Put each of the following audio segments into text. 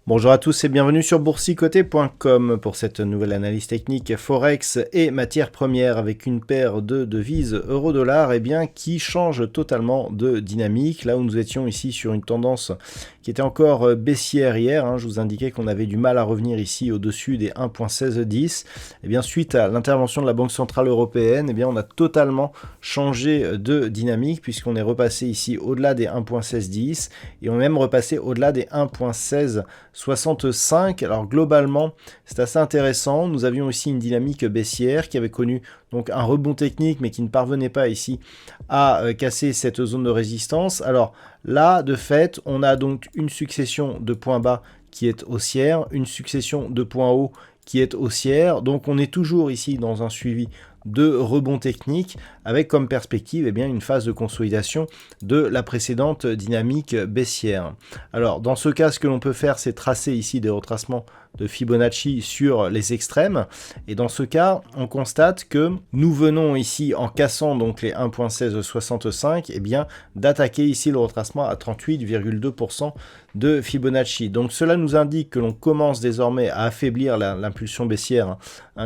Bonjour à tous et bienvenue sur boursicoté.com pour cette nouvelle analyse technique Forex et matières premières avec une paire de devises euro-dollar qui change totalement de dynamique. Là où nous étions ici sur une tendance qui était encore baissière hier, je vous indiquais qu'on avait du mal à revenir ici au-dessus des 1.1610. Suite à l'intervention de la Banque Centrale Européenne, on a totalement changé de dynamique puisqu'on est repassé ici au-delà des 1.1610 et on est même repassé au-delà des 1.1665. Alors globalement, c'est assez intéressant. Nous avions aussi une dynamique baissière qui avait connu donc un rebond technique mais qui ne parvenait pas ici à casser cette zone de résistance. Alors là, de fait, on a donc une succession de points bas qui est haussière, une succession de points hauts qui est haussière. Donc on est toujours ici dans un suivi de rebond technique avec comme perspective une phase de consolidation de la précédente dynamique baissière. Alors dans ce cas, ce que l'on peut faire, c'est tracer ici des retracements de Fibonacci sur les extrêmes, et dans ce cas on constate que nous venons ici en cassant donc les 1.1665 d'attaquer ici le retracement à 38,2% de Fibonacci. Donc cela nous indique que l'on commence désormais à affaiblir l'impulsion baissière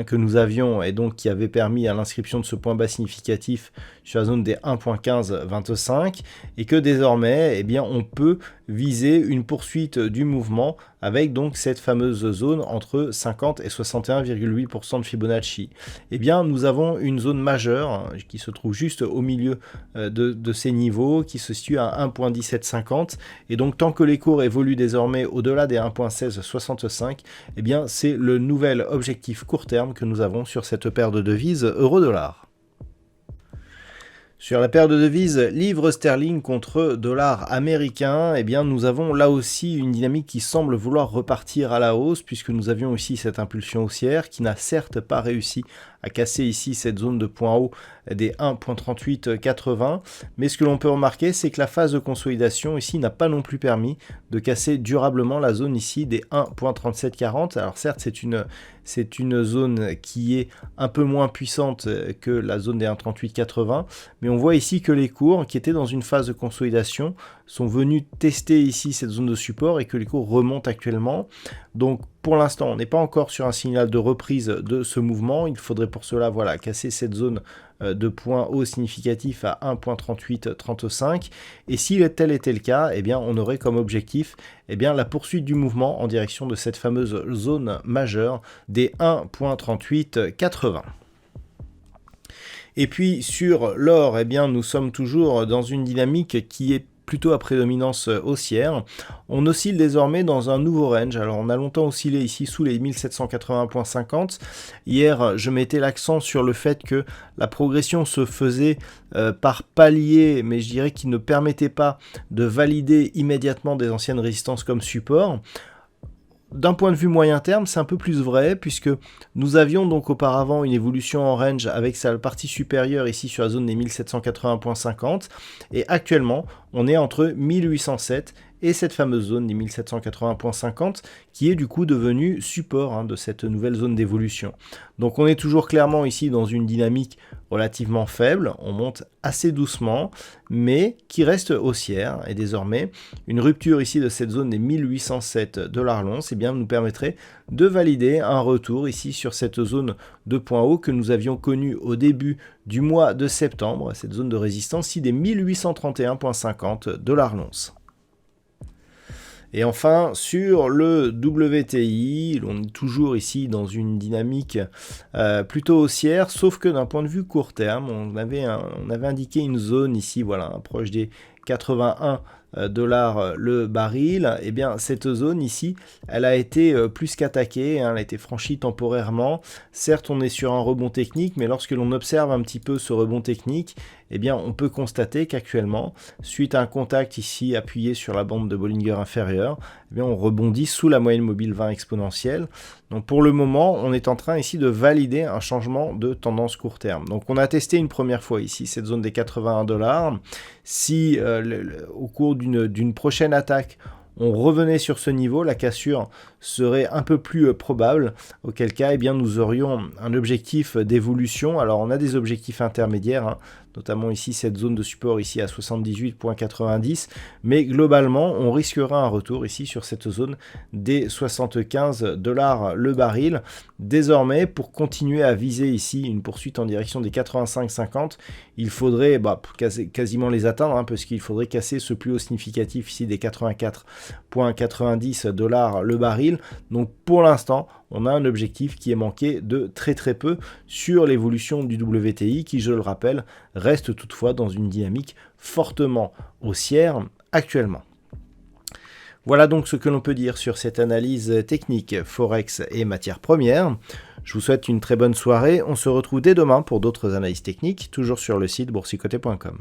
que nous avions et donc qui avait permis à l'inscription de ce point bas significatif sur la zone des 1.1525 et que désormais on peut viser une poursuite du mouvement avec donc cette fameuse zone entre 50 et 61,8% de Fibonacci. Nous avons une zone majeure qui se trouve juste au milieu de ces niveaux, qui se situe à 1.1750, et donc tant que les cours évoluent désormais au-delà des 1.1665, c'est le nouvel objectif court terme que nous avons sur cette paire de devises euro-dollar. Sur la paire de devises livre sterling contre dollar américain, nous avons là aussi une dynamique qui semble vouloir repartir à la hausse, puisque nous avions aussi cette impulsion haussière qui n'a certes pas réussi à casser ici cette zone de point haut des 1.3880, mais ce que l'on peut remarquer, c'est que la phase de consolidation ici n'a pas non plus permis de casser durablement la zone ici des 1.3740. Alors certes, c'est une zone qui est un peu moins puissante que la zone des 1.3880, mais on voit ici que les cours qui étaient dans une phase de consolidation sont venus tester ici cette zone de support et que les cours remontent actuellement. Donc pour l'instant, on n'est pas encore sur un signal de reprise de ce mouvement. Il faudrait pour cela casser cette zone de point haut significatif à 1.3835. Et si tel était le cas, on aurait comme objectif la poursuite du mouvement en direction de cette fameuse zone majeure des 1.3880. Et puis sur l'or, nous sommes toujours dans une dynamique qui est plutôt à prédominance haussière. On oscille désormais dans un nouveau range. Alors on a longtemps oscillé ici sous les 1780.50. Hier, je mettais l'accent sur le fait que la progression se faisait par paliers, mais je dirais qu'il ne permettait pas de valider immédiatement des anciennes résistances comme support. D'un point de vue moyen terme, c'est un peu plus vrai puisque nous avions donc auparavant une évolution en range avec sa partie supérieure ici sur la zone des 1780.50 et actuellement on est entre 1807 et cette fameuse zone des 1780.50 qui est du coup devenue support de cette nouvelle zone d'évolution. Donc on est toujours clairement ici dans une dynamique relativement faible, on monte assez doucement mais qui reste haussière, et désormais une rupture ici de cette zone des 1807 $ l'once nous permettrait de valider un retour ici sur cette zone de point haut que nous avions connue au début du mois de septembre, cette zone de résistance ici des 1831.50 $ l'once. Et enfin, sur le WTI, on est toujours ici dans une dynamique plutôt haussière, sauf que d'un point de vue court terme, on avait indiqué une zone ici, proche des 81 $ le baril. Cette zone ici, elle a été plus qu'attaquée, elle a été franchie temporairement. Certes, on est sur un rebond technique, mais lorsque l'on observe un petit peu ce rebond technique, on peut constater qu'actuellement, suite à un contact ici appuyé sur la bande de Bollinger inférieure, eh bien, on rebondit sous la moyenne mobile 20 exponentielle. Donc pour le moment, on est en train ici de valider un changement de tendance court terme. Donc on a testé une première fois ici cette zone des 81 $. Si au cours d'une prochaine attaque, on revenait sur ce niveau, la cassure serait un peu plus probable, auquel cas eh bien, nous aurions un objectif d'évolution. Alors on a des objectifs intermédiaires, hein, notamment ici cette zone de support ici à 78,90, mais globalement on risquera un retour ici sur cette zone des 75 $ le baril. Désormais, pour continuer à viser ici une poursuite en direction des 85,50, il faudrait quasiment les atteindre, hein, parce qu'il faudrait casser ce plus haut significatif ici des 84,90 $ le baril. Donc pour l'instant, on a un objectif qui est manqué de très peu sur l'évolution du WTI qui, je le rappelle, reste toutefois dans une dynamique fortement haussière actuellement. Voilà donc ce que l'on peut dire sur cette analyse technique Forex et matières premières. Je vous souhaite une très bonne soirée. On se retrouve dès demain pour d'autres analyses techniques, toujours sur le site boursicoté.com.